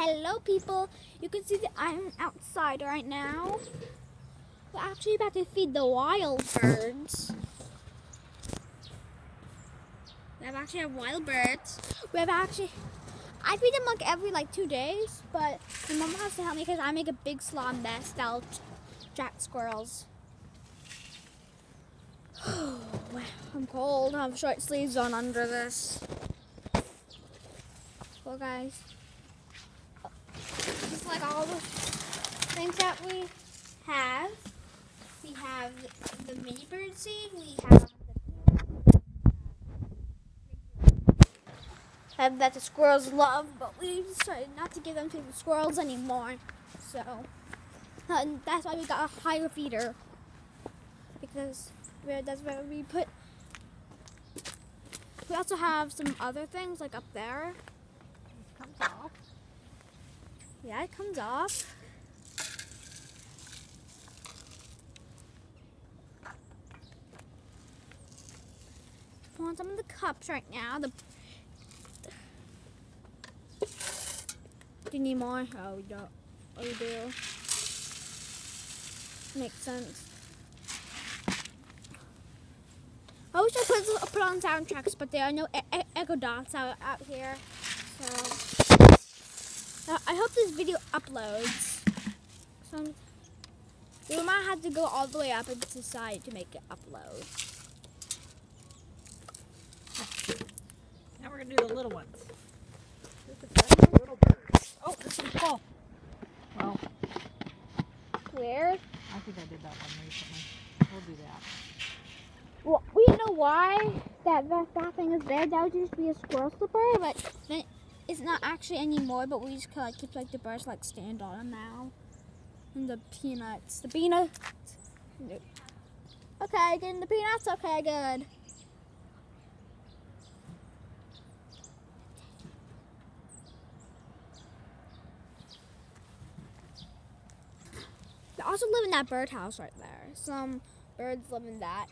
Hello people, you can see that I'm outside right now. We're actually about to feed the wild birds. We actually have wild birds. I feed them every 2 days, but my mom has to help me because I make a big slime nest that'll attract squirrels. I'm cold, I have short sleeves on under this. Well guys, just like all the things that we have the mini bird seed, we have that the squirrels love, but we decided not to give them to the squirrels anymore. So that's why we got a higher feeder, because that's where we put. We also have some other things like up there. It comes off. Yeah, it comes off. Put on some of the cups right now. Do you need more? Oh, we don't. Oh, you do. Makes sense. I wish I could put on soundtracks, but there are no echo dots out here. So I hope this video uploads. So we might have to go all the way up into the side to make it upload. Now we're gonna do the little ones. The little birds. Oh, this one's full. Well, Where? I think I did that one recently. We'll do that. Well, we know why that thing is there. That would just be a squirrel slipper, but then it's not actually anymore. But we just keep the birds stand on them now. And the peanuts. The peanuts. Okay, getting the peanuts. Okay, good. They also live in that birdhouse right there. Some birds live in that.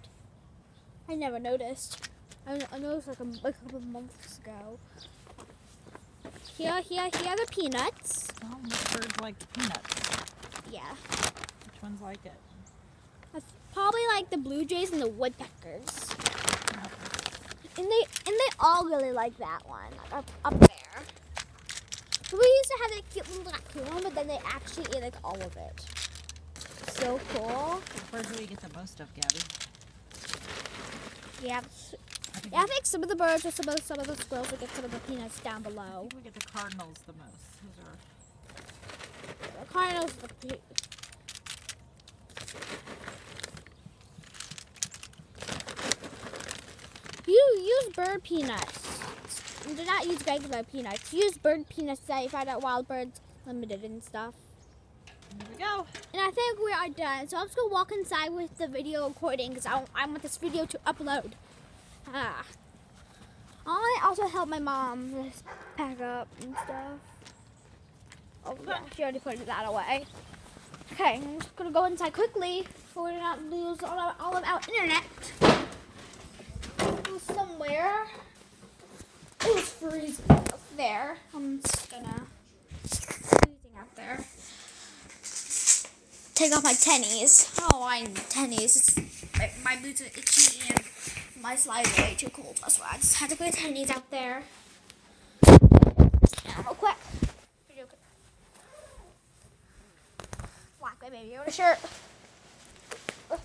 I never noticed. I noticed a couple of months ago. Here are the peanuts. Oh, which birds like the peanuts? Yeah. Which ones like it? That's probably the blue jays and the woodpeckers. Oh. And they all really like that one, up there. So we used to have that cute little raccoon, but then they actually ate all of it. So cool. What birds do we get the most of, Gabby? Yeah, I think some of the birds or some of the squirrels will get some of the peanuts down I below. think we get the cardinals the most. Those are... The cardinals, you use bird peanuts. Do not use regular peanuts. Use bird peanuts that you find at Wild Birds Limited and stuff. Here we go. And I think we are done. So I'm just going to walk inside with the video recording because I want this video to upload. I also help my mom just pack up and stuff. Oh yeah, she already put that away. Okay, I'm just going to go inside quickly so we do not lose all of our internet. Go somewhere. It was freezing out there. I'm just going to... freezing out there. Take off my tennies. Oh, I need tennies. My boots are itchy and my slides are way too cold. That's why I just had to put tennies out there. Real quick. Black my baby on a shirt. Well,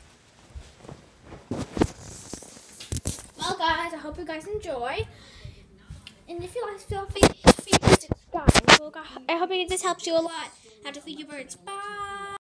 guys, I hope you guys enjoy. And if you like, feel free to subscribe. Well, I hope this helps you a lot how to feed your birds. Bye.